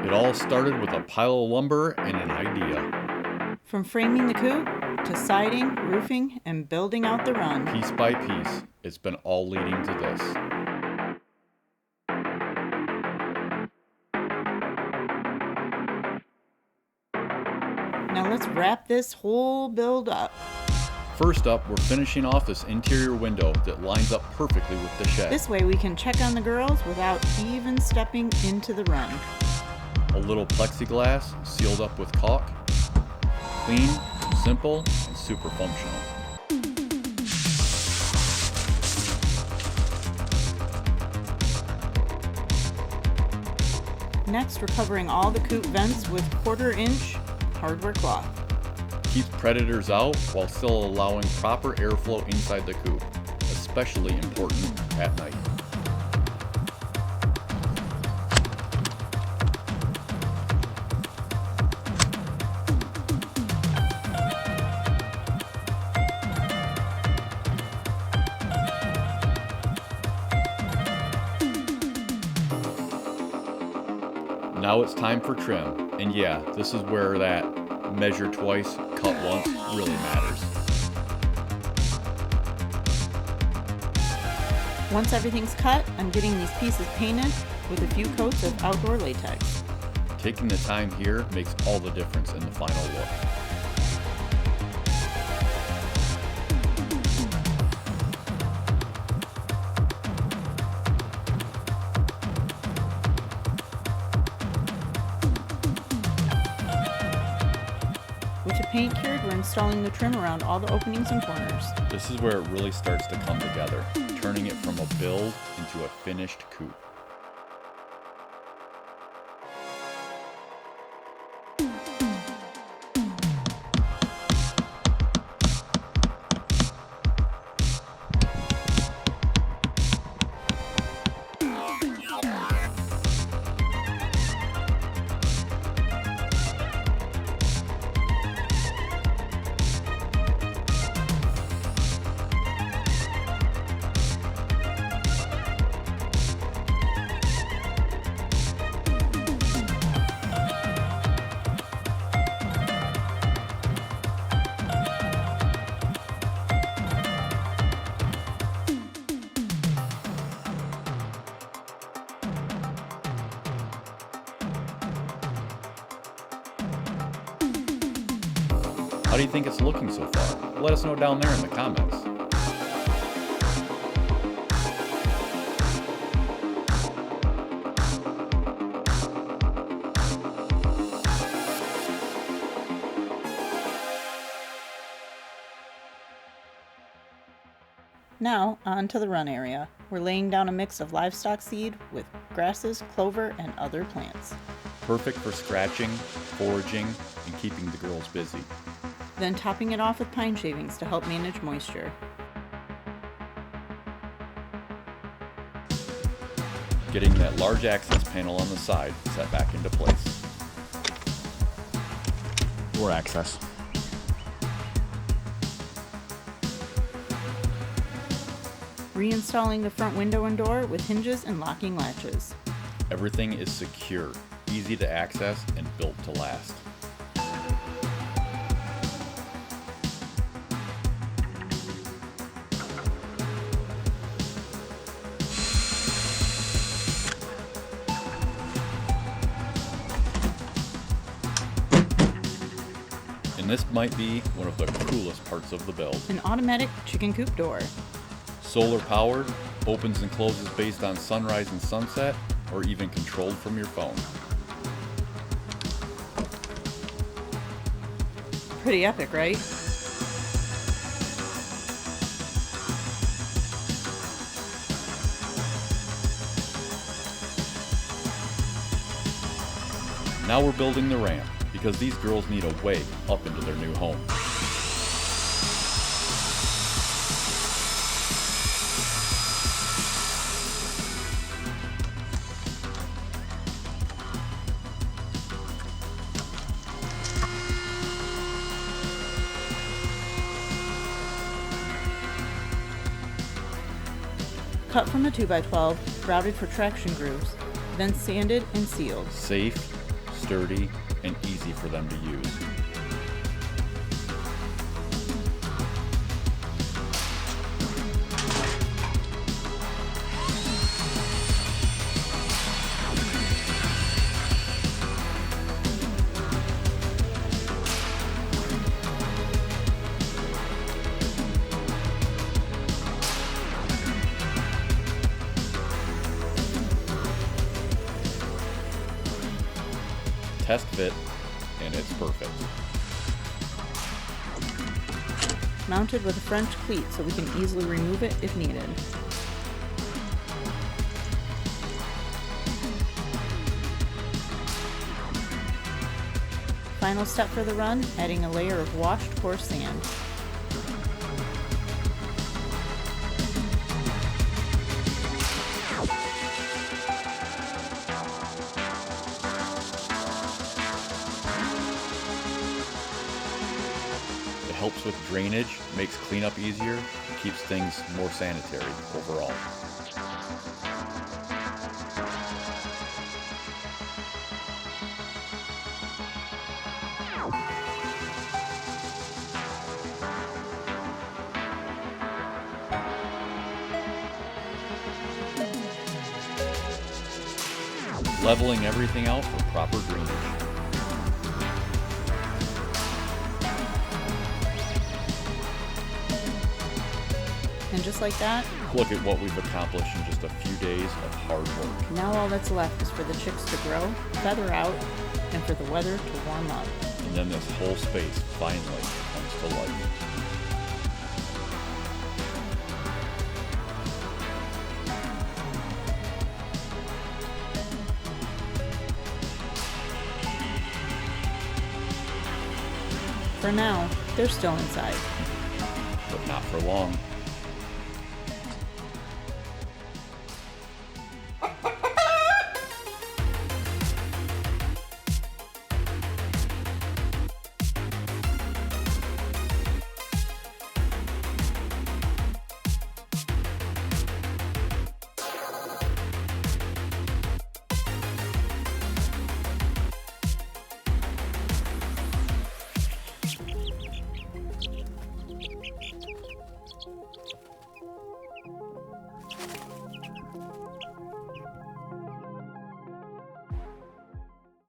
It all started with a pile of lumber and an idea. From framing the coop to siding, roofing, and building out the run. Piece by piece, it's been all leading to this. Now let's wrap this whole build up. First up, we're finishing off this interior window that lines up perfectly with the shed. This way we can check on the girls without even stepping into the run. A little plexiglass sealed up with caulk. Clean, simple, and super functional. Next, we're covering all the coop vents with 1/4-inch hardware cloth. Keeps predators out while still allowing proper airflow inside the coop, especially important at night. Now it's time for trim, and yeah, this is where that measure twice, cut once really matters. Once everything's cut, I'm getting these pieces painted with a few coats of outdoor latex. Taking the time here makes all the difference in the final look. With the paint cured, we're installing the trim around all the openings and corners. This is where it really starts to come together, turning it from a build into a finished coop. How do you think it's looking so far? Let us know down there in the comments. Now, on to the run area. We're laying down a mix of livestock seed with grasses, clover, and other plants. Perfect for scratching, foraging, and keeping the girls busy. Then topping it off with pine shavings to help manage moisture. Getting that large access panel on the side set back into place. Door access. Reinstalling the front window and door with hinges and locking latches. Everything is secure, easy to access, and built to last. And this might be one of the coolest parts of the build. An automatic chicken coop door. Solar powered, opens and closes based on sunrise and sunset, or even controlled from your phone. Pretty epic, right? Now we're building the ramp, because these girls need a way up into their new home. Cut from a 2x12, routed for traction grooves, then sanded and sealed. Safe, sturdy, and easy for them to use. Test fit, and it's perfect. Mounted with a French cleat so we can easily remove it if needed. Final step for the run, adding a layer of washed coarse sand. It helps with drainage, makes cleanup easier, and keeps things more sanitary overall. Leveling everything out for proper drainage. And just like that, Look at what we've accomplished in just a few days of hard work. now all that's left is for the chicks to grow, feather out, and for the weather to warm up. And then this whole space finally comes to life. For now, they're still inside. But not for long.